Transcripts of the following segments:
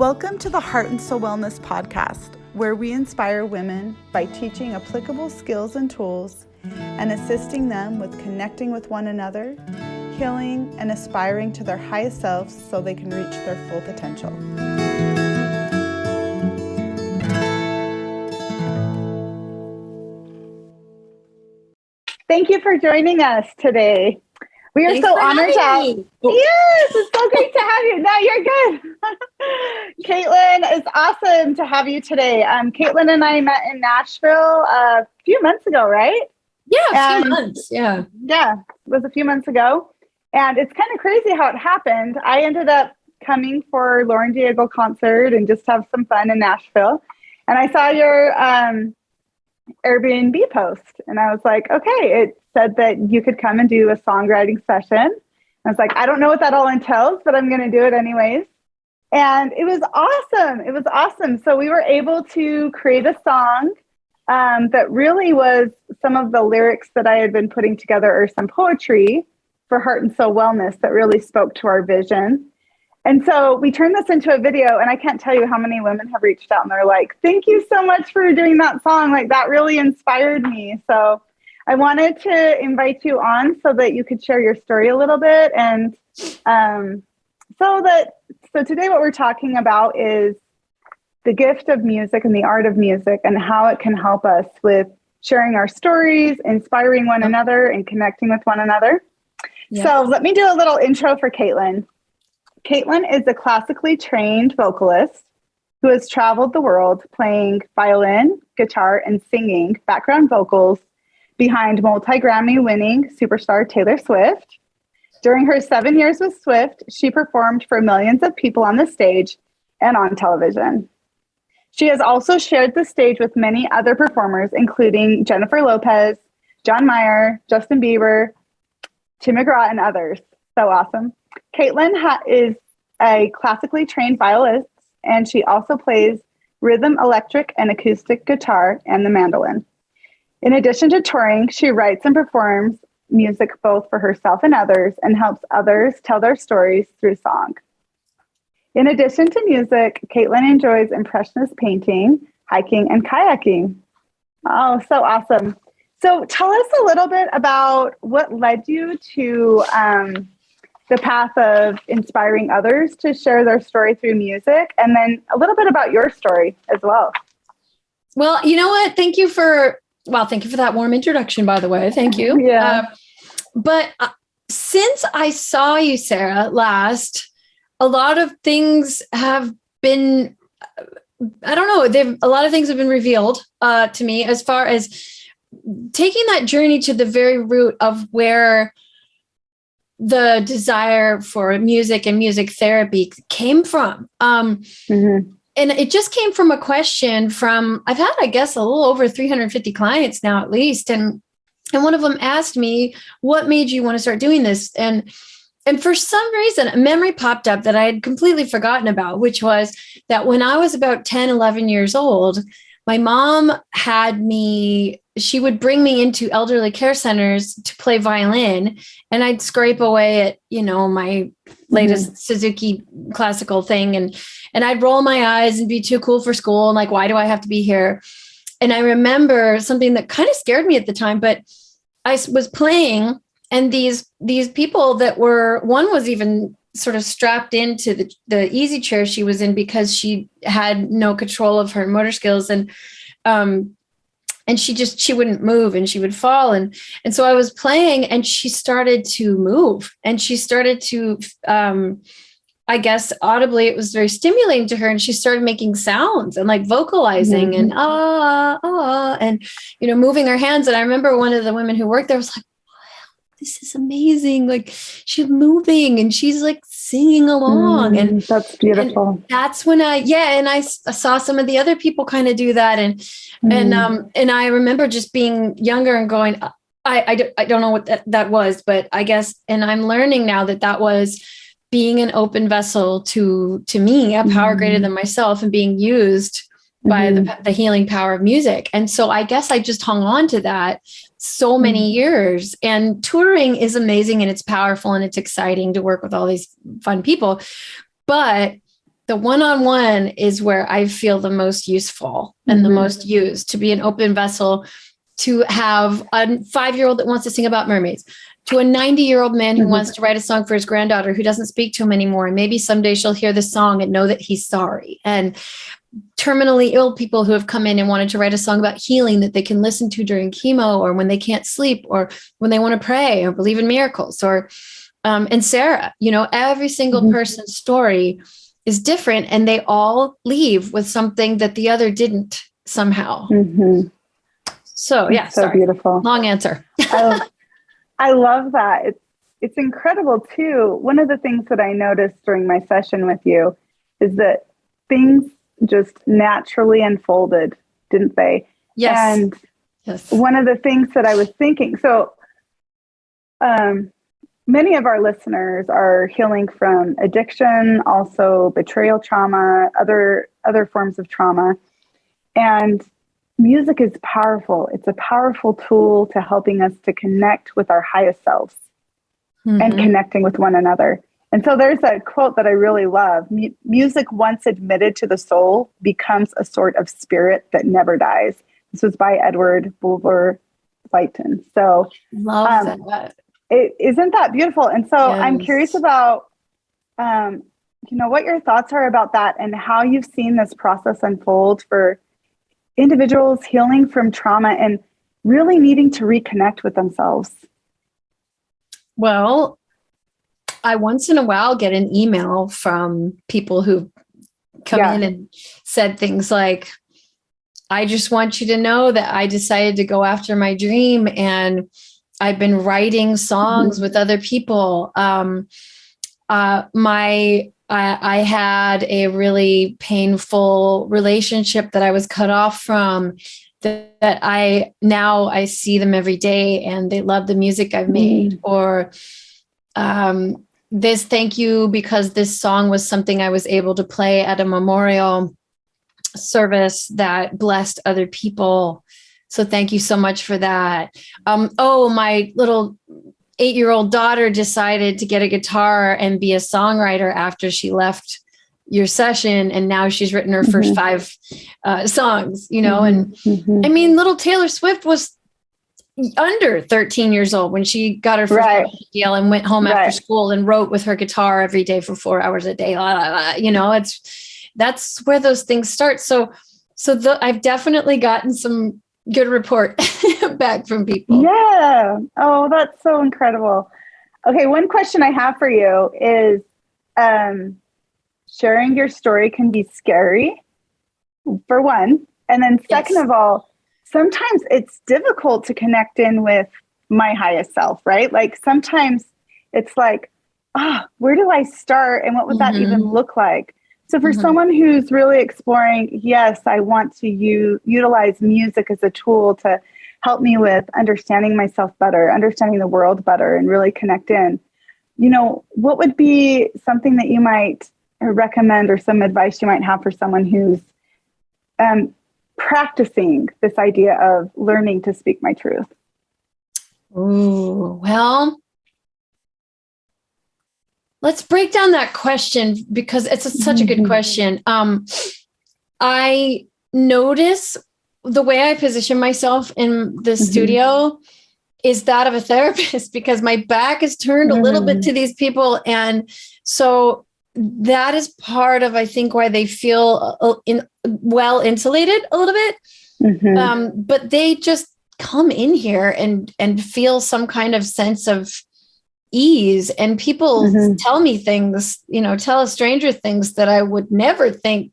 Welcome to the Heart and Soul Wellness Podcast, where we inspire women by teaching applicable skills and tools and assisting them with connecting with one another, healing, and aspiring to their highest selves so they can reach their full potential. Thank you for joining us today. We are so honored to have you. Yes, it's so great to have you. No, you're good. Caitlin, it's awesome to have you today. Caitlin and I met in Nashville a few months ago, right? Yeah, a few months. Yeah. Yeah, it was a few months ago. And it's kind of crazy how it happened. I ended up coming for Lauren Diego concert and just have some fun in Nashville. And I saw your Airbnb post and I was like, okay, it said that you could come and do a songwriting session. I was like, I don't know what that all entails, but I'm going to do it anyways. And it was awesome. It was awesome. So we were able to create a song that really was some of the lyrics that I had been putting together, or some poetry for Heart and Soul Wellness that really spoke to our vision. And so we turned this into a video, and I can't tell you how many women have reached out and they're like, thank you so much for doing that song. Like, that really inspired me. So I wanted to invite you on so that you could share your story a little bit. And so today what we're talking about is the gift of music and the art of music and how it can help us with sharing our stories, inspiring one another, and connecting with one another. Yeah. So let me do a little intro for Caitlin. Caitlin is a classically trained vocalist who has traveled the world playing violin, guitar, and singing background vocals behind multi-Grammy winning superstar Taylor Swift. During her 7 years with Swift, she performed for millions of people on the stage and on television. She has also shared the stage with many other performers, including Jennifer Lopez, John Mayer, Justin Bieber, Tim McGraw, and others. So awesome. Caitlin is a classically trained violist, and she also plays rhythm, electric, and acoustic guitar and the mandolin. In addition to touring, she writes and performs music both for herself and others, and helps others tell their stories through song. In addition to music, Caitlin enjoys impressionist painting, hiking, and kayaking. Oh, so awesome. So tell us a little bit about what led you to the path of inspiring others to share their story through music, and then a little bit about your story as well. Well, you know what? Thank you for that warm introduction, by the way. Thank you. Yeah. But since I saw you, Sarah, last, a lot of things have been, I don't know, a lot of things have been revealed to me as far as taking that journey to the very root of where the desire for music and music therapy came from. And it just came from a question from, I've had, I guess, a little over 350 clients now, at least. And one of them asked me, what made you want to start doing this? And for some reason, a memory popped up that I had completely forgotten about, which was that when I was about 10, 11 years old, my mom she would bring me into elderly care centers to play violin, and I'd scrape away at, my latest Suzuki classical thing. And I'd roll my eyes and be too cool for school. And like, why do I have to be here? And I remember something that kind of scared me at the time, but I was playing, and these people that one was even sort of strapped into the easy chair she was in because she had no control of her motor skills. And she wouldn't move, and she would fall. And so I was playing, and she started to move, and she started to, I guess audibly, it was very stimulating to her. And she started making sounds and like vocalizing and, and, moving her hands. And I remember one of the women who worked there was like, wow, this is amazing. Like, she's moving and she's like singing along. And that's beautiful. And that's when I saw some of the other people kind of do that. And I remember just being younger and going, I don't know what that was, but I guess, and I'm learning now that was being an open vessel to me, a power greater than myself, and being used by the healing power of music. And so I guess I just hung on to that so many years. And touring is amazing, and it's powerful, and it's exciting to work with all these fun people. But the one-on-one is where I feel the most useful and the most used, to be an open vessel, to have a 5-year-old that wants to sing about mermaids, to a 90-year-old man who wants to write a song for his granddaughter who doesn't speak to him anymore. And maybe someday she'll hear the song and know that he's sorry. And terminally ill people who have come in and wanted to write a song about healing that they can listen to during chemo, or when they can't sleep, or when they want to pray or believe in miracles. Or and Sarah, every single person's story is different, and they all leave with something that the other didn't somehow. So yeah, so sorry. Beautiful. Long answer. I love that. It's incredible too. One of the things that I noticed during my session with you is that things just naturally unfolded, didn't they? Yes. And yes. One of the things that I was thinking, so many of our listeners are healing from addiction, also betrayal trauma, other forms of trauma. And music is powerful. It's a powerful tool to helping us to connect with our highest selves and connecting with one another. And so there's a quote that I really love. Music, once admitted to the soul, becomes a sort of spirit that never dies. This was by Edward Bulwer Lytton. So love that. Isn't that beautiful? And so yes. I'm curious about, what your thoughts are about that, and how you've seen this process unfold for individuals healing from trauma and really needing to reconnect with themselves. Well, I once in a while get an email from people who come in and said things like, I just want you to know that I decided to go after my dream, and I've been writing songs with other people. I had a really painful relationship that I was cut off from, that I see them every day and they love the music I've made. Or this, thank you, because this song was something I was able to play at a memorial service that blessed other people. So thank you so much for that. My little 8-year-old daughter decided to get a guitar and be a songwriter after she left your session. And now she's written her first 5 songs, and I mean, little Taylor Swift was under 13 years old when she got her first deal and went home after school and wrote with her guitar every day for 4 hours a day. That's where those things start. So I've definitely gotten some good report back from people. Yeah. Oh, that's so incredible. Okay. One question I have for you is, sharing your story can be scary, for one. And then second of all, sometimes it's difficult to connect in with my highest self, right? Like sometimes it's like, where do I start? And what would that even look like? So for someone who's really exploring, yes, I want to utilize music as a tool to help me with understanding myself better, understanding the world better, and really connect in, what would be something that you might recommend, or some advice you might have for someone who's practicing this idea of learning to speak my truth? Oh, well, let's break down that question, because it's such a good question. I notice the way I position myself in the studio is that of a therapist, because my back is turned a little bit to these people. And so that is part of, I think, why they feel well insulated a little bit. But they just come in here and feel some kind of sense of ease. And people tell me things, tell a stranger things that I would never think,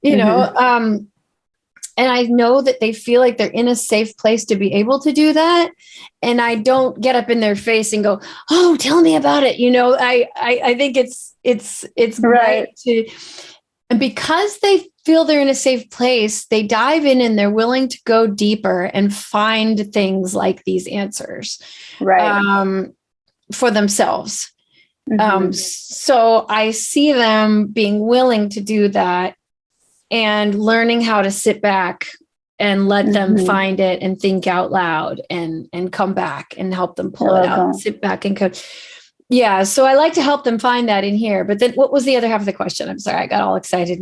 and I know that they feel like they're in a safe place to be able to do that. And I don't get up in their face and go, "Oh, tell me about it." I think it's right to, and because they feel they're in a safe place, they dive in and they're willing to go deeper and find things like these answers, for themselves. So I see them being willing to do that, and learning how to sit back and let them find it and think out loud and come back and help them pull it out, and sit back and coach. Yeah. So I like to help them find that in here. But then what was the other half of the question? I'm sorry, I got all excited.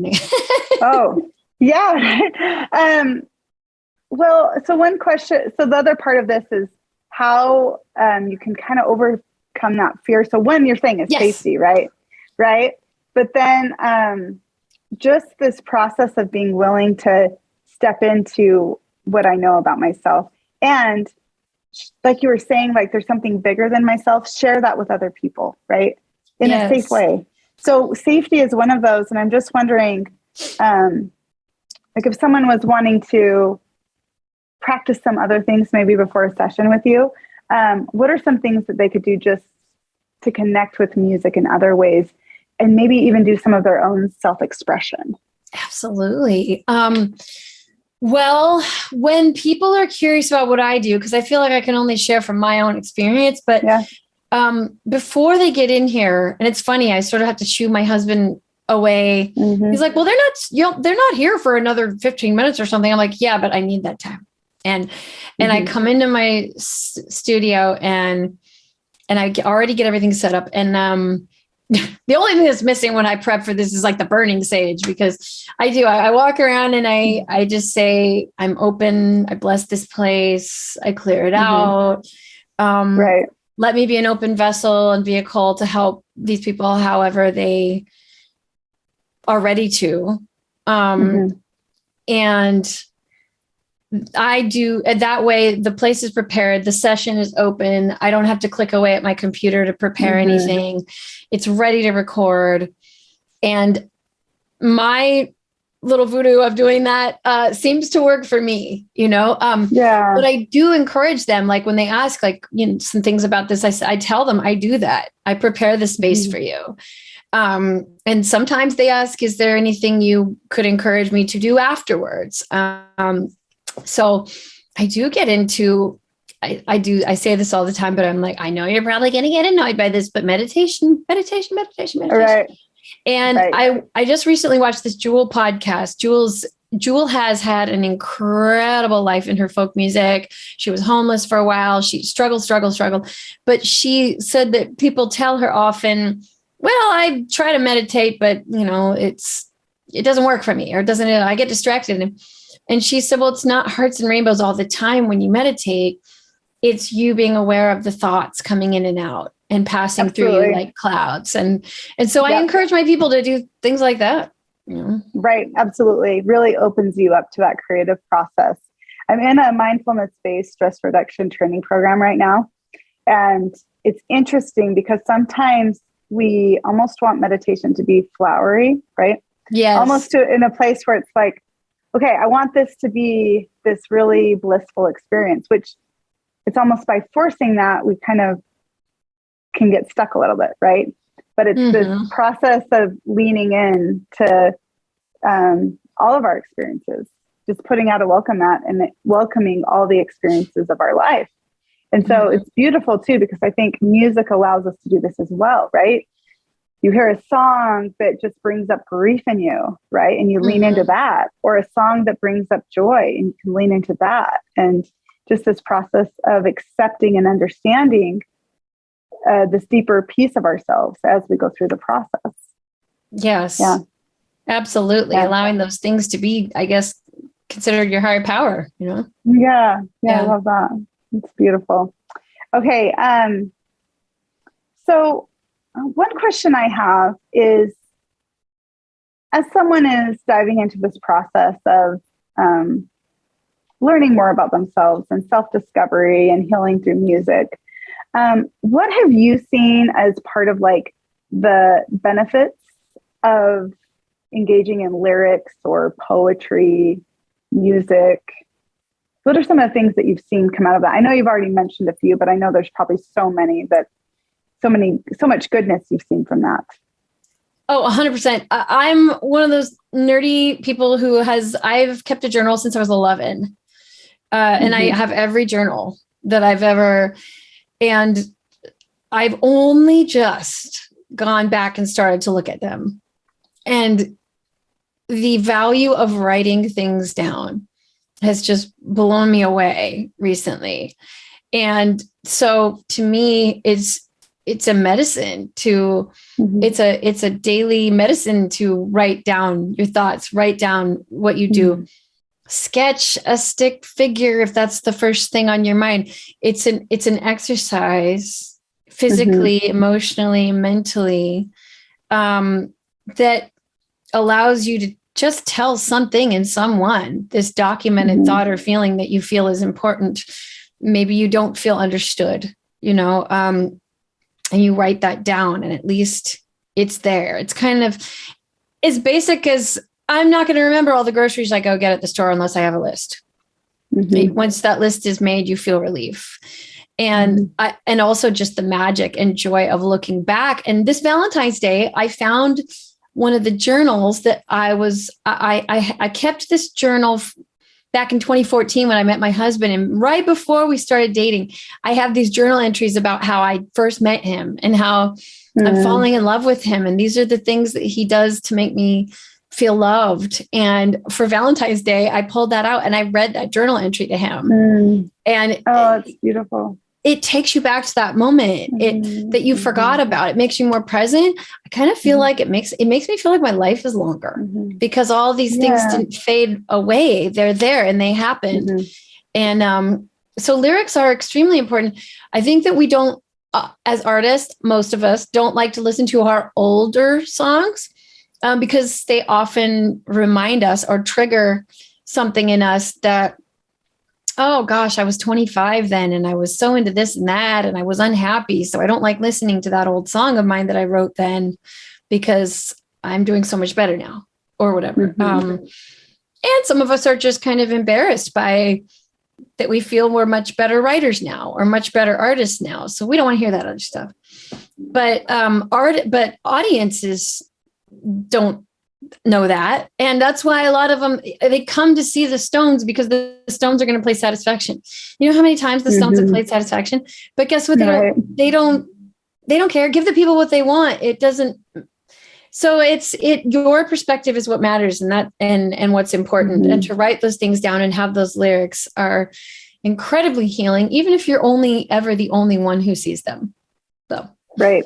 Oh, yeah. Well, so one question, so the other part of this is how you can kind of overcome that fear. So one you're saying is Yes. safety, right? Right. But then just this process of being willing to step into what I know about myself. And like you were saying, like there's something bigger than myself, share that with other people, right? In a safe way. So safety is one of those. And I'm just wondering, like if someone was wanting to practice some other things maybe before a session with you, what are some things that they could do just to connect with music in other ways and maybe even do some of their own self-expression? Absolutely. Well, when people are curious about what I do, because I feel like I can only share from my own experience, but before they get in here, and it's funny, I sort of have to shoo my husband away. Mm-hmm. He's like, well, they're not here for another 15 minutes or something. I'm like, yeah, but I need that time. And I come into my studio and I already get everything set up. And the only thing that's missing when I prep for this is like the burning sage, because I walk around and I just say, I'm open. I bless this place. I clear it out. Right. Let me be an open vessel and vehicle to help these people however they are ready to. And I do that way. The place is prepared. The session is open. I don't have to click away at my computer to prepare anything. It's ready to record. And my little voodoo of doing that seems to work for me, But I do encourage them, like when they ask, like, some things about this, I tell them I do that. I prepare the space for you. And sometimes they ask, is there anything you could encourage me to do afterwards? So I do get into, I say this all the time, but I'm like, I know you're probably going to get annoyed by this, but meditation. Right. And I just recently watched this Jewel podcast. Jewel has had an incredible life in her folk music. She was homeless for a while. She struggled. But she said that people tell her often, well, I try to meditate, but it doesn't work for me, or I get distracted. And she said, well, it's not hearts and rainbows all the time when you meditate. It's you being aware of the thoughts coming in and out and passing through you like clouds. And so I encourage my people to do things like that. Right. Absolutely. Really opens you up to that creative process. I'm in a mindfulness-based stress reduction training program right now. And it's interesting because sometimes we almost want meditation to be flowery, right? Yes. Almost in a place where it's like, okay, I want this to be this really blissful experience, which it's almost by forcing that we kind of can get stuck a little bit, right? But it's this process of leaning in to all of our experiences, just putting out a welcome mat and welcoming all the experiences of our life. And so it's beautiful too, because I think music allows us to do this as well, right? You hear a song that just brings up grief in you, right? And you lean into that, or a song that brings up joy and you can lean into that. And just this process of accepting and understanding this deeper piece of ourselves as we go through the process. Yes. Yeah. Absolutely. Yeah. Allowing those things to be, I guess, considered your higher power, Yeah. I love that. It's beautiful. Okay. So one question I have is, as someone is diving into this process of learning more about themselves and self-discovery and healing through music, what have you seen as part of like the benefits of engaging in lyrics or poetry, music? What are some of the things that you've seen come out of that? I know you've already mentioned a few, but I know there's probably so much goodness you've seen from that. Oh, 100%. I'm one of those nerdy people who I've kept a journal since I was 11. And I have every journal that I've ever, and I've only just gone back and started to look at them. And the value of writing things down has just blown me away recently. And so to me, it's a medicine to, it's a daily medicine to write down your thoughts, write down what you do, sketch a stick figure if that's the first thing on your mind. It's an exercise physically, emotionally, mentally, that allows you to just tell something in someone, this documented thought or feeling that you feel is important. Maybe you don't feel understood, and you write that down, and at least it's there. It's kind of as basic as, I'm not going to remember all the groceries I go get at the store unless I have a list. Once that list is made, you feel relief. And and also just the magic and joy of looking back. And this Valentine's Day, I found one of the journals that I kept this journal back in 2014 when I met my husband. And right before we started dating, I have these journal entries about how I first met him and how I'm falling in love with him. And these are the things that he does to make me feel loved. And for Valentine's Day, I pulled that out and I read that journal entry to him. And it's beautiful. It takes you back to that moment that you forgot about. It makes you more present. I kind of feel like it makes me feel like my life is longer because all these things didn't fade away. They're there and they happen. And so lyrics are extremely important. I think that we don't, as artists, most of us don't like to listen to our older songs because they often remind us or trigger something in us that, oh gosh, I was 25 then, and I was so into this and that, and I was unhappy. So I don't like listening to that old song of mine that I wrote then because I'm doing so much better now or whatever. And some of us are just kind of embarrassed by that. We feel we're much better writers now or much better artists now. So we don't want to hear that other stuff. But audiences don't know that. And that's why a lot of them, they come to see the Stones because the Stones are going to play Satisfaction. You know how many times the Stones have played Satisfaction? But guess what? They don't care. Give the people what they want. It doesn't. So your perspective is what matters, and that, and what's important. And to write those things down and have those lyrics are incredibly healing, even if you're ever the only one who sees them. So. Right.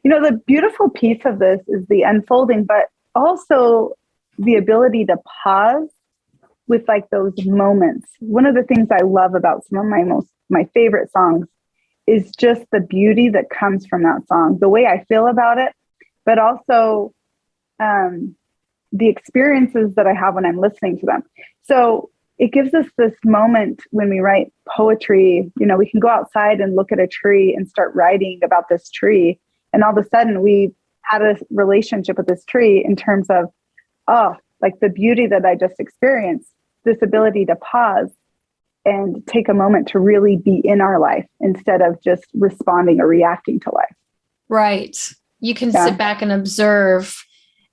The beautiful piece of this is the unfolding, but also the ability to pause with like those moments. One of the things I love about some of my favorite songs is just the beauty that comes from that song, the way I feel about it, but also the experiences that I have when I'm listening to them. So it gives us this moment when we write poetry, we can go outside and look at a tree and start writing about this tree. And all of a sudden we had a relationship with this tree in terms of, like the beauty that I just experienced, this ability to pause and take a moment to really be in our life instead of just responding or reacting to life. Right. You can sit back and observe,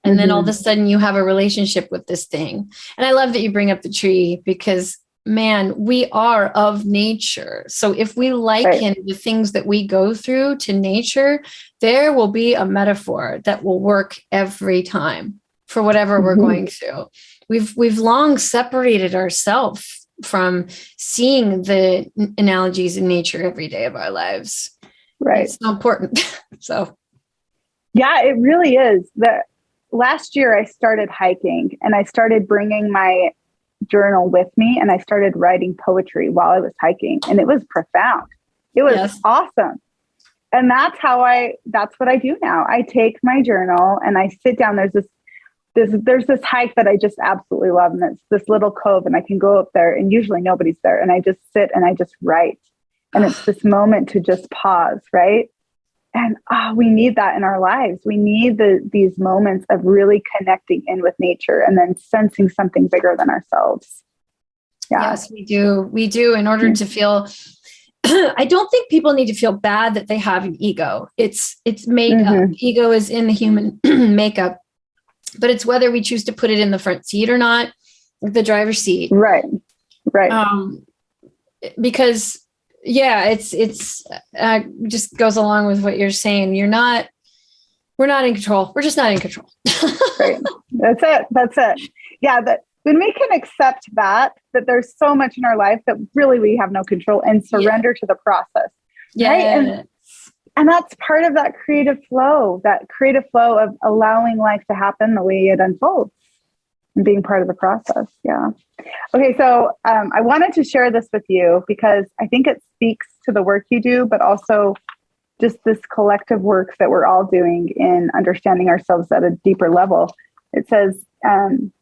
and then all of a sudden you have a relationship with this thing. And I love that you bring up the tree because, man, we are of nature. So if we liken the things that we go through to nature, there will be a metaphor that will work every time for whatever we're going through. We've long separated ourselves from seeing the analogies in nature every day of our lives. Right. It's so important. So. Yeah, it really is. Last year I started hiking and I started bringing my journal with me and I started writing poetry while I was hiking, and it was profound. It was awesome. And that's what I do now. I take my journal and I sit down. There's this hike that I just absolutely love. And it's this little cove, and I can go up there and usually nobody's there. And I just sit and I just write. And it's this moment to just pause. Right. And we need that in our lives. We need these moments of really connecting in with nature and then sensing something bigger than ourselves. Yeah. Yes, we do. We do, in order to feel, I don't think people need to feel bad that they have an ego. It's made up. Ego is in the human makeup, but it's whether we choose to put it in the front seat or not, the driver's seat. Right. Because it's just goes along with what you're saying. We're not in control. We're just not in control. Right. That's it. Yeah. That when we can accept that there's so much in our life that really we have no control, and surrender to the process. Yeah. Right? And And that's part of that creative flow of allowing life to happen the way it unfolds and being part of the process. Yeah. Okay. So I wanted to share this with you because I think it speaks to the work you do, but also just this collective work that we're all doing in understanding ourselves at a deeper level. It says,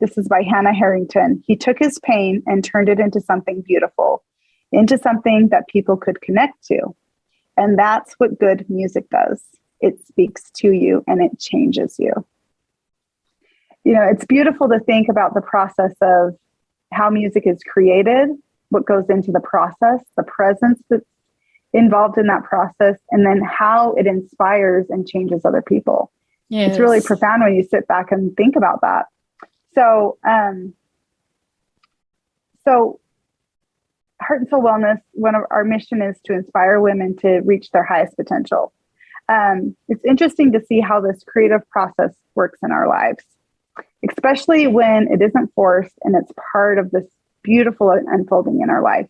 this is by Hannah Harrington. He took his pain and turned it into something beautiful, into something that people could connect to. And that's what good music does. It speaks to you and it changes you. You know, it's beautiful to think about the process of how music is created, what goes into the process, the presence that's involved in that process, and then how it inspires and changes other people. Yes. It's really profound when you sit back and think about that. So, Heart and Soul Wellness, one of our mission is to inspire women to reach their highest potential. It's interesting to see how this creative process works in our lives, especially when it isn't forced and it's part of this beautiful unfolding in our life.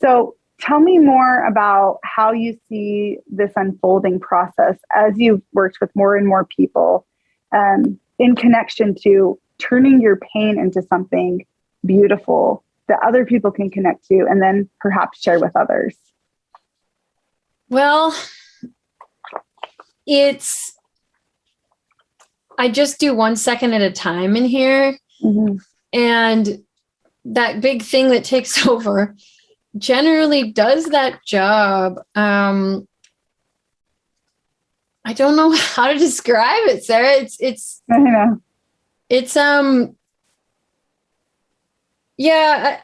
So tell me more about how you see this unfolding process as you've worked with more and more people in connection to turning your pain into something beautiful that other people can connect to and then perhaps share with others. Well, I just do 1 second at a time in here. Mm-hmm. And that big thing that takes over generally does that job. I don't know how to describe it, Sarah. I know. It's yeah.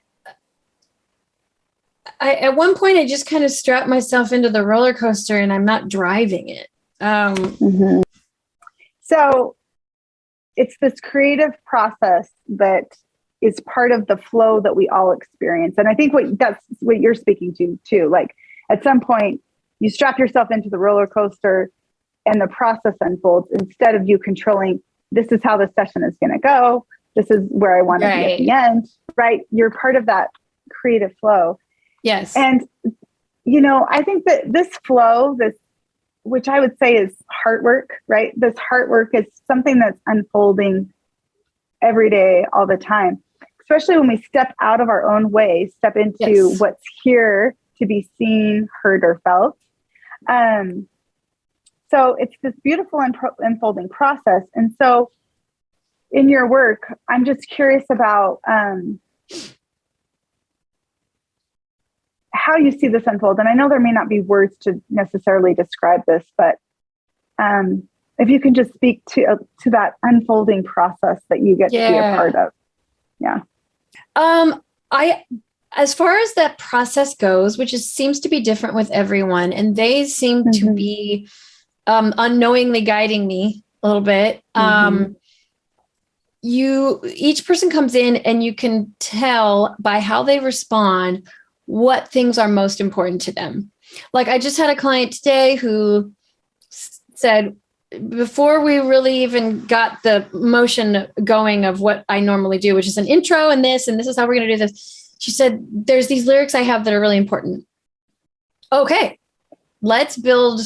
I at one point I just kind of strapped myself into the roller coaster and I'm not driving it. Mm-hmm. So it's this creative process that is part of the flow that we all experience. And I think that's what you're speaking to too. Like at some point you strap yourself into the roller coaster and the process unfolds instead of you controlling, this is how the session is going to go. This is where I want to be at the end, right? You're part of that creative flow. Yes. And, you know, I think that this flow, which I would say is heart work, right? This heart work is something that's unfolding every day, all the time, especially when we step out of our own way, step into what's here to be seen, heard, or felt. So it's this beautiful unfolding process. And so in your work, I'm just curious about how you see this unfold. And I know there may not be words to necessarily describe this, but if you can just speak to that unfolding process that you get to be a part of. Yeah. As far as that process goes, which seems to be different with everyone, and they seem to be unknowingly guiding me a little bit. Each person comes in and you can tell by how they respond what things are most important to them. Like I just had a client today who said, before we really even got the motion going of what I normally do, which is an intro and this is how we're going to do this. She said, there's these lyrics I have that are really important. Okay, let's build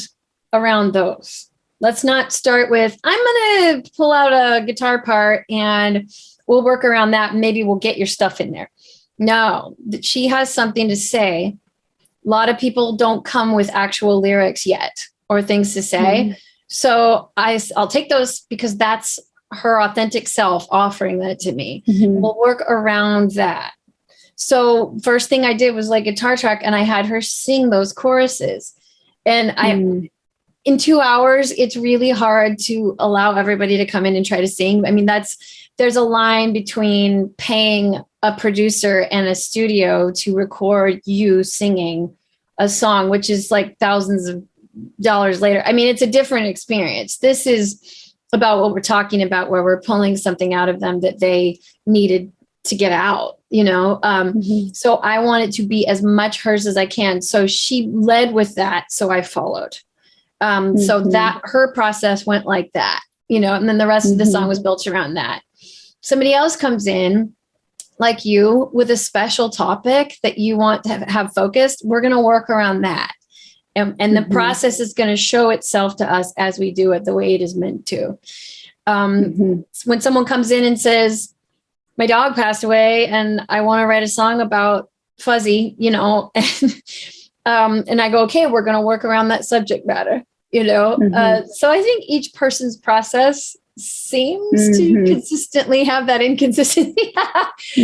around those. Let's not start with, I'm going to pull out a guitar part and we'll work around that. And maybe we'll get your stuff in there. No, she has something to say. A lot of people don't come with actual lyrics yet or things to say. So I'll take those because that's her authentic self offering that to me. We'll work around that. So first thing I did was like guitar track and I had her sing those choruses. And in 2 hours, it's really hard to allow everybody to come in and try to sing. I mean, there's a line between paying a producer and a studio to record you singing a song, which is like thousands of dollars later. I mean, it's a different experience. This is about what we're talking about, where we're pulling something out of them that they needed to get out, you know? So I wanted to be as much hers as I can. So she led with that. So I followed. So that her process went like that, you know, and then the rest of the song was built around that. Somebody else comes in like you with a special topic that you want to have focused. We're going to work around that. And the process is going to show itself to us as we do it the way it is meant to. When someone comes in and says, my dog passed away and I want to write a song about Fuzzy, and I go, okay, we're going to work around that subject matter, So I think each person's process seems to consistently have that inconsistency.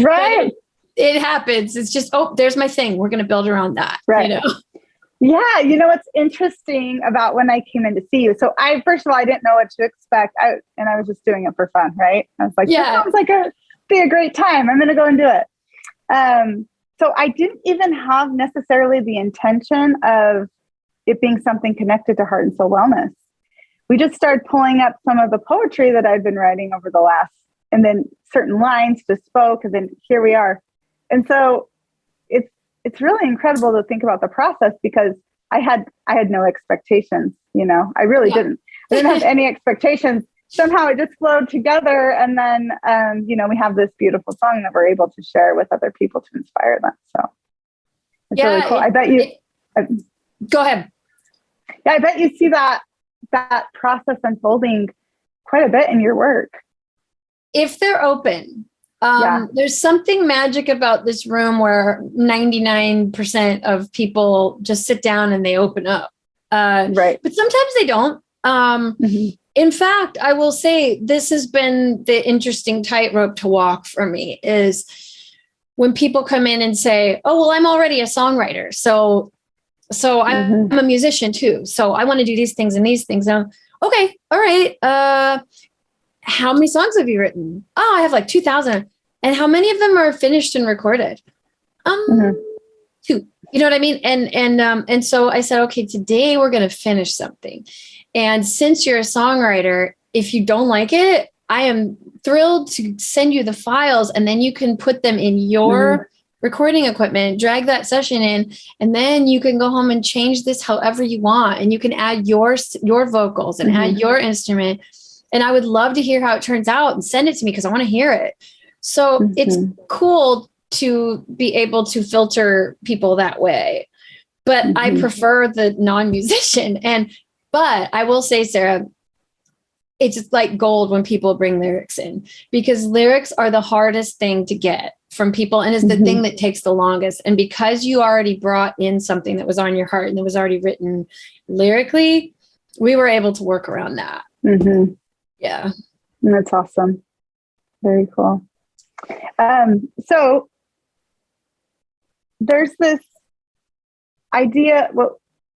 Right. It happens. It's just, there's my thing. We're going to build around that, right. Yeah. What's interesting about when I came in to see you. So first of all, I didn't know what to expect. And I was just doing it for fun. Right. I was like, this sounds like be a great time. I'm going to go and do it. So I didn't even have necessarily the intention of it being something connected to heart and soul wellness. We just started pulling up some of the poetry that I've been writing over the last, and then certain lines just spoke, and then here we are. And so it's really incredible to think about the process, because I had no expectations, I really didn't. I didn't have any expectations. Somehow it just flowed together. And then, we have this beautiful song that we're able to share with other people to inspire them. So it's really cool. I bet you go ahead. Yeah, I bet you see that process unfolding quite a bit in your work. If they're open. There's something magic about this room where 99% of people just sit down and they open up. Right. But sometimes they don't. In fact, I will say this has been the interesting tightrope to walk for me, is when people come in and say, oh, well, I'm already a songwriter. So I'm a musician too. So I want to do these things and these things. Okay. All right. How many songs have you written? Oh, I have like 2,000. And how many of them are finished and recorded? 2. You know what I mean? And so I said, okay, today we're going to finish something. And since you're a songwriter, if you don't like it, I am thrilled to send you the files, and then you can put them in your recording equipment, drag that session in, and then you can go home and change this however you want. And you can add your vocals and add your instrument. And I would love to hear how it turns out and send it to me, because I want to hear it. So it's cool to be able to filter people that way. But I prefer the non-musician. But I will say, Sarah, it's like gold when people bring lyrics in, because lyrics are the hardest thing to get from people, and is the thing that takes the longest. And because you already brought in something that was on your heart and that was already written lyrically, we were able to work around that. Yeah. That's awesome. Very cool. So there's this idea,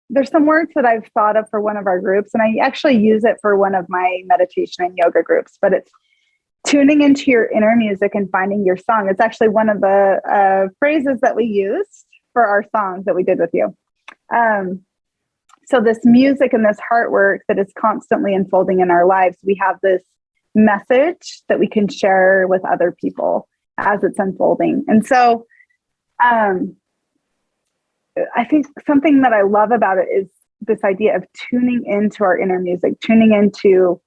there's some words that I've thought of for one of our groups, and I actually use it for one of my meditation and yoga groups, but it's tuning into your inner music and finding your song. It's actually one of the phrases that we used for our songs that we did with you. So this music and this heart work that is constantly unfolding in our lives, we have this message that we can share with other people as it's unfolding. And so I think something that I love about it is this idea of tuning into our inner music, tuning into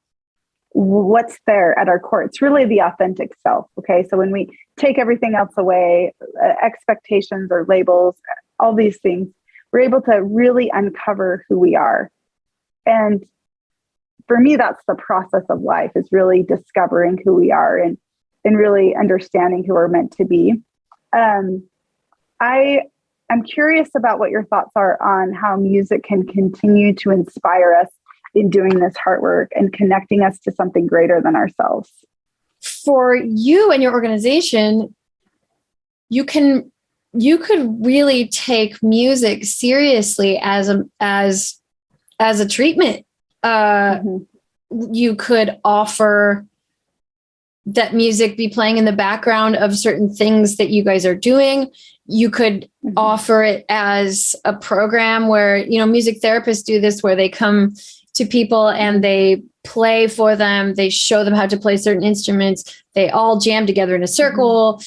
what's there at our core. It's really the authentic self. Okay. So when we take everything else away, expectations or labels, all these things, we're able to really uncover who we are. And for me, that's the process of life, is really discovering who we are and really understanding who we're meant to be. I'm curious about what your thoughts are on how music can continue to inspire us in doing this heart work and connecting us to something greater than ourselves. For you and your organization, you could really take music seriously as a treatment. You could offer that music be playing in the background of certain things that you guys are doing. You could offer it as a program where, music therapists do this, where they come to people and they play for them. They show them how to play certain instruments. They all jam together in a circle.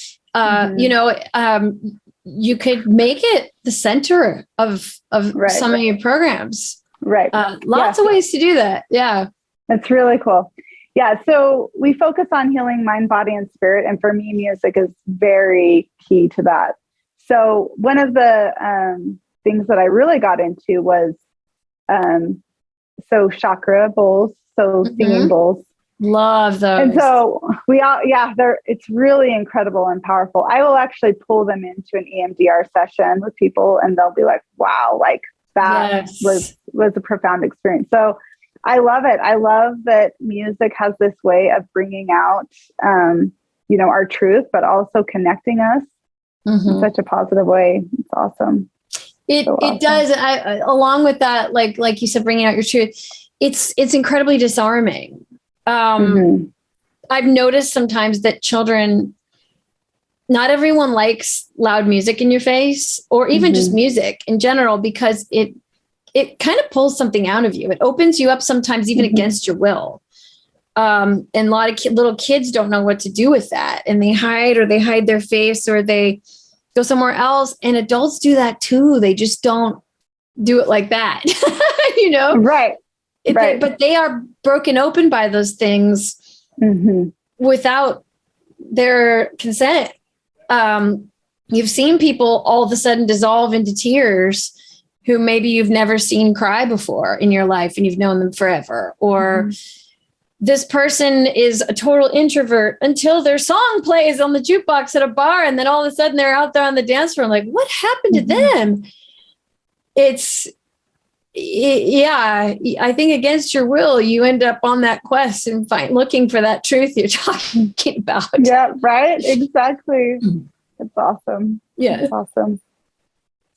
You could make it the center of some of your programs. Right. Lots of ways to do that. Yeah. That's really cool. Yeah. So we focus on healing mind, body, and spirit. And for me, music is very key to that. So one of the things that I really got into was So chakra bowls, so singing bowls. Love those. And so it's really incredible and powerful. I will actually pull them into an EMDR session with people and they'll be like, wow, like that was a profound experience. So I love it. I love that music has this way of bringing out, our truth, but also connecting us in such a positive way. It's awesome. It does. Along with that, like you said, bringing out your truth, it's incredibly disarming. I've noticed sometimes that children, not everyone likes loud music in your face or even just music in general, because it kind of pulls something out of you. It opens you up sometimes even against your will. And a lot of little kids don't know what to do with that. And they hide their face or they go somewhere else. And adults do that too. They just don't do it like that, Right. But they are broken open by those things without their consent. You've seen people all of a sudden dissolve into tears who maybe you've never seen cry before in your life and you've known them forever. Or this person is a total introvert until their song plays on the jukebox at a bar. And then all of a sudden they're out there on the dance floor. Like, what happened to them? I think against your will, you end up on that quest and looking for that truth you're talking about. Yeah, right. Exactly. It's awesome. Yeah. It's awesome.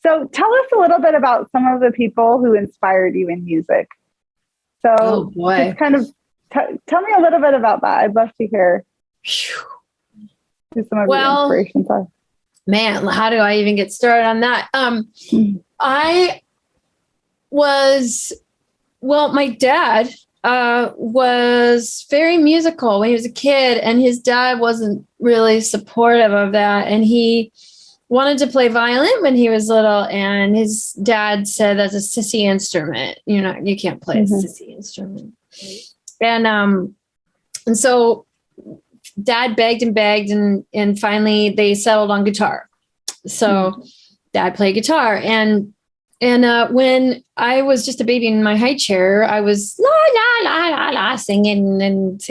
So tell us a little bit about some of the people who inspired you in music. So just kind of tell me a little bit about that. I'd love to hear who some of your inspirations are. Man, how do I even get started on that? My dad was very musical when he was a kid, and his dad wasn't really supportive of that. And he wanted to play violin when he was little, and his dad said that's a sissy instrument. You can't play a sissy instrument. And so dad begged and finally they settled on guitar. So dad played guitar, and when I was just a baby in my high chair, I was la la la la la singing, and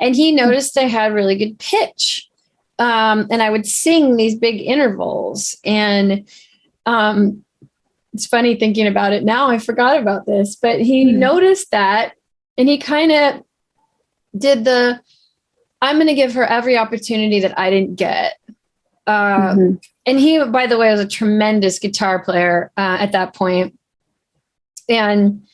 and he noticed I had really good pitch, and I would sing these big intervals. And it's funny thinking about it now. I forgot about this, but he noticed that, and he kind of did I'm going to give her every opportunity that I didn't get. And he, by the way, was a tremendous guitar player at that point, and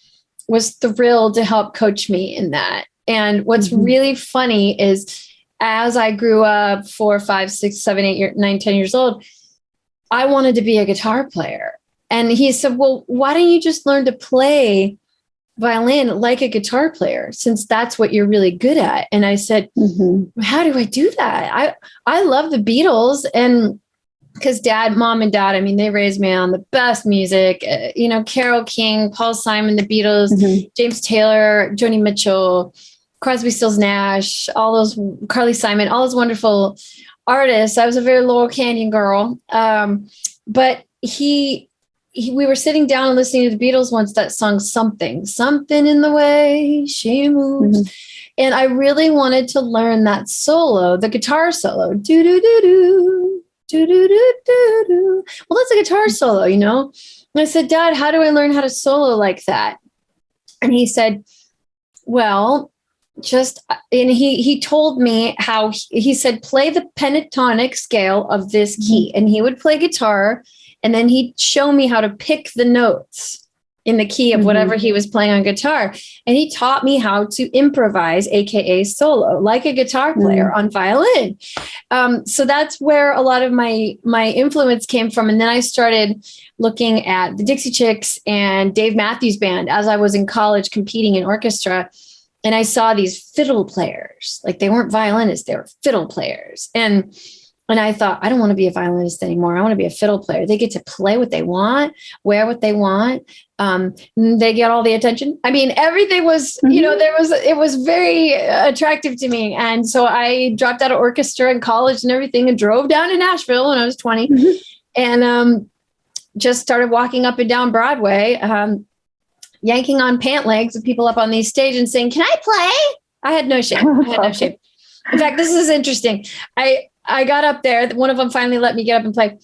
was thrilled to help coach me in that. And what's really funny is as I grew up 4, 5, 6, 7, 8, 9, 10 years old, I wanted to be a guitar player. And he said, well, why don't you just learn to play violin like a guitar player, since that's what you're really good at? And I said, how do I do that? I love the Beatles, and because mom and dad, I mean, they raised me on the best music, Carole King, Paul Simon, the Beatles, James Taylor, Joni Mitchell, Crosby, Stills, Nash, Carly Simon, all those wonderful artists. I was a very Laurel Canyon girl. But we were sitting down and listening to the Beatles once, that song, something in the way she moves. And I really wanted to learn that solo, the guitar solo. Do, do, do, do, do, do, do, do, do. Well, that's a guitar solo, And I said, Dad, how do I learn how to solo like that? And he said, well, and he told me how he said, play the pentatonic scale of this key. And he would play guitar, and then he'd show me how to pick the notes in the key of whatever he was playing on guitar. And he taught me how to improvise, AKA solo, like a guitar player on violin. So that's where a lot of my influence came from. And then I started looking at the Dixie Chicks and Dave Matthews Band as I was in college competing in orchestra. And I saw these fiddle players, like they weren't violinists, they were fiddle players. And I thought, I don't want to be a violinist anymore. I want to be a fiddle player. They get to play what they want, wear what they want. They get all the attention. I mean, everything was, it was very attractive to me. And so I dropped out of orchestra in college and everything and drove down to Nashville when I was 20 and just started walking up and down Broadway. yanking on pant legs of people up on these stage and saying, "Can I play?" I had no shame. I had no shame. In fact, this is interesting. I got up there. One of them finally let me get up and play.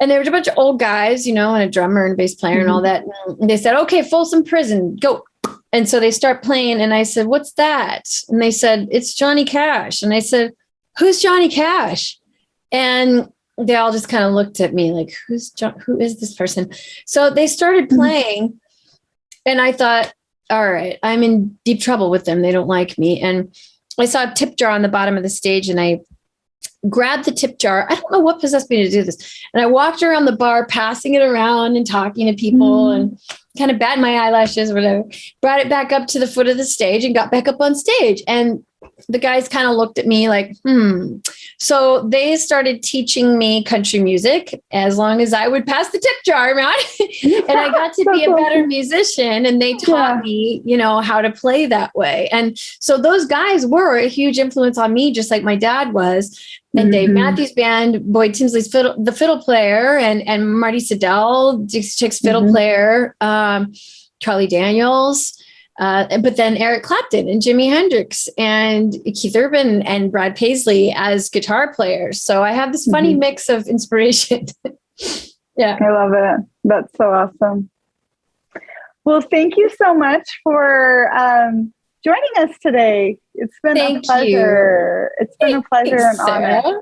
And there were a bunch of old guys, and a drummer and a bass player and all that. And they said, "Okay, Folsom Prison, go." And so they start playing. And I said, "What's that?" And they said, "It's Johnny Cash." And I said, "Who's Johnny Cash?" And they all just kind of looked at me like, who is this person? So they started playing. And I thought, all right, I'm in deep trouble with them. They don't like me. And I saw a tip jar on the bottom of the stage, and I grabbed the tip jar. I don't know what possessed me to do this. And I walked around the bar, passing it around and talking to people and kind of batted my eyelashes or whatever, brought it back up to the foot of the stage and got back up on stage. And the guys kind of looked at me like, So they started teaching me country music as long as I would pass the tip jar around. And I got to be a better musician, and they taught me, how to play that way. And so those guys were a huge influence on me, just like my dad was. And Dave Matthews Band, Boyd Tinsley's the fiddle player, and Marty Siddell, Chick's fiddle player, Charlie Daniels. But then Eric Clapton and Jimi Hendrix and Keith Urban and Brad Paisley as guitar players. So I have this funny mix of inspiration. Yeah. I love it. That's so awesome. Well, thank you so much for joining us today. It's been a pleasure. It's been a pleasure and honor.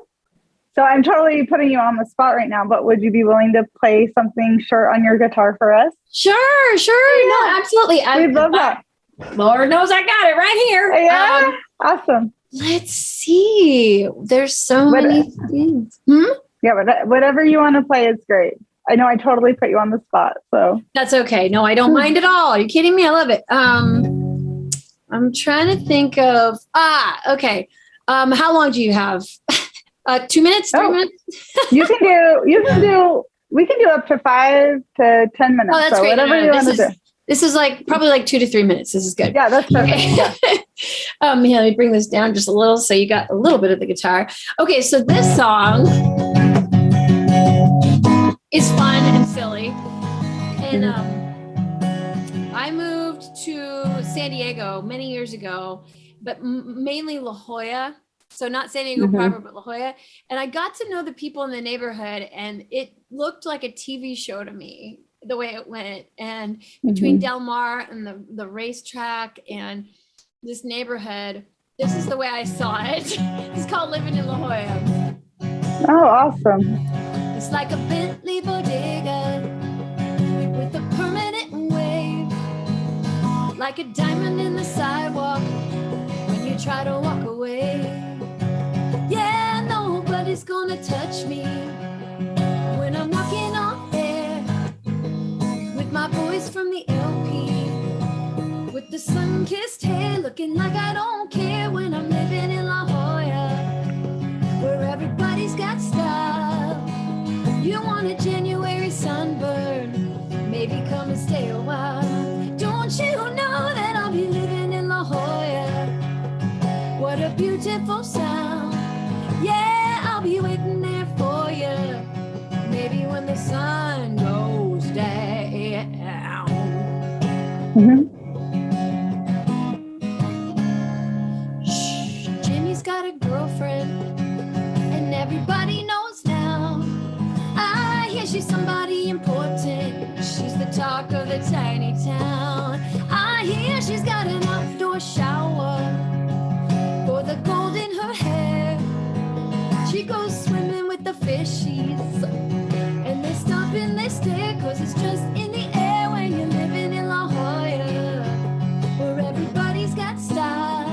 So I'm totally putting you on the spot right now, but would you be willing to play something short on your guitar for us? Sure. Yeah. No, absolutely. We'd love that. Lord knows I got it right here. Yeah. Awesome. Let's see. There's so many things. Yeah, whatever you want to play is great. I know I totally put you on the spot, so. That's okay. No, I don't mind at all. Are you kidding me? I love it. I'm trying to think of, okay. How long do you have? 2 minutes, 3 minutes? we can do up to 5 to 10 minutes. Oh, that's great. Whatever you want to do. This is probably 2 to 3 minutes. This is good. Yeah, that's perfect. Yeah. Let me bring this down just a little so you got a little bit of the guitar. Okay, so this song is fun and silly. And I moved to San Diego many years ago, but mainly La Jolla. So not San Diego proper, but La Jolla. And I got to know the people in the neighborhood, and it looked like a TV show to me, the way it went. And between Del Mar and the racetrack and this neighborhood, this is the way I saw it. It's called Living in La Jolla. Oh, awesome. It's like a Bentley bodega with a permanent wave, like a diamond in the sidewalk when you try to walk away. Yeah, nobody's gonna touch me when I'm walking on air with my voice from the LP, with the sun-kissed hair, looking like I don't care when I'm living in La Jolla, where everybody's got style. You want a January sunburn, maybe come and stay a while. Don't you know that I'll be living in La Jolla? What a beautiful sound. Yeah, I'll be waiting there for you, maybe when the sun goes down. Shh, Jimmy's got a girlfriend, and everybody knows now. I hear she's somebody important. She's the talk of the tiny town. I hear she's got an outdoor shower for the gold in her hair. She goes swimming with the fishies, and they stop and they stare, 'cause it's just in the air when you're living in La Jolla, where everybody's got style.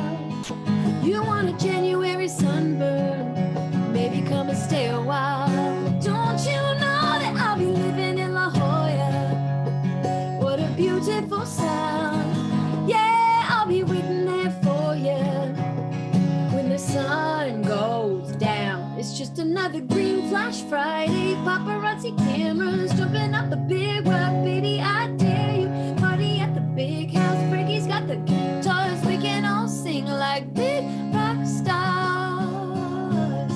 You want a January sunburn, maybe come and stay a while. Don't you know that I'll be living in La Jolla? What a beautiful sound. Yeah, I'll be waiting there for you when the sun goes down. It's just another green flash Friday. Paparazzi cameras jumping up the big rock. Baby, I dare you. Party at the big house. Frankie's got the guitars. We can all sing like big rock stars.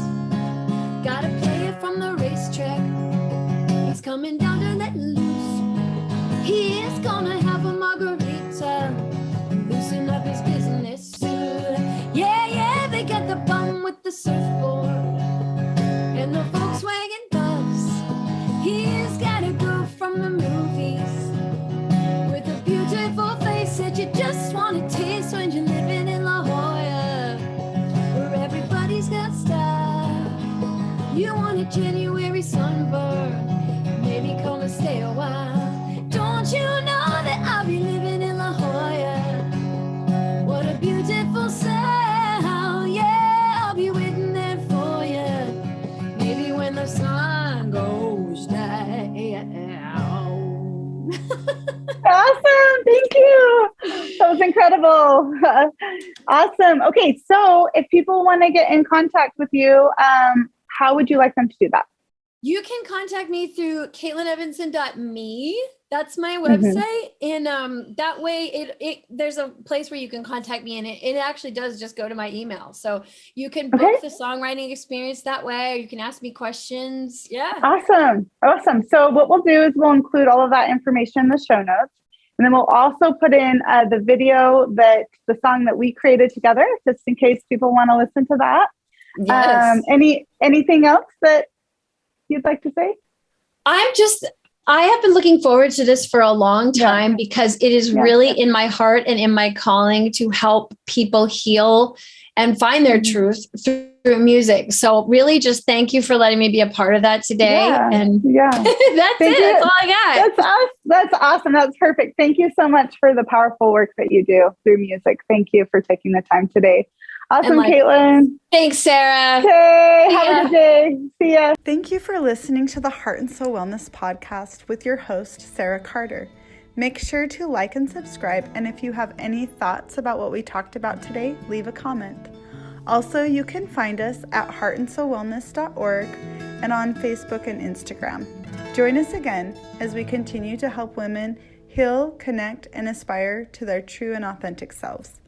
Gotta play it from the racetrack. He's coming down to let loose. He is gonna have a margarita January sunburn. Maybe come and stay a while. Don't you know that I'll be living in La Jolla? What a beautiful sound. Yeah, I'll be waiting there for you. Maybe when the sun goes down. Awesome. Thank you. That was incredible. Awesome. Okay. So if people want to get in contact with you, how would you like them to do that? You can contact me through CaitlinEvanson.me. That's my website. And that way there's a place where you can contact me, and it actually does just go to my email. So you can book the songwriting experience that way, or you can ask me questions. Yeah. Awesome. Awesome. So what we'll do is we'll include all of that information in the show notes. And then we'll also put in the video the song that we created together, just in case people want to listen to that. Yes. Anything else that you'd like to say? I have been looking forward to this for a long time because it is really in my heart and in my calling to help people heal and find their truth through music. So really just thank you for letting me be a part of that today. And that's it. That's all I got. That's awesome. That's perfect. Thank you so much for the powerful work that you do through music. Thank you for taking the time today. Awesome, Caitlin. Thanks, Sarah. Okay, have a good day. See ya. Thank you for listening to the Heart and Soul Wellness podcast with your host, Sarah Carter. Make sure to like and subscribe, and if you have any thoughts about what we talked about today, leave a comment. Also, you can find us at heartandsoulwellness.org and on Facebook and Instagram. Join us again as we continue to help women heal, connect, and aspire to their true and authentic selves.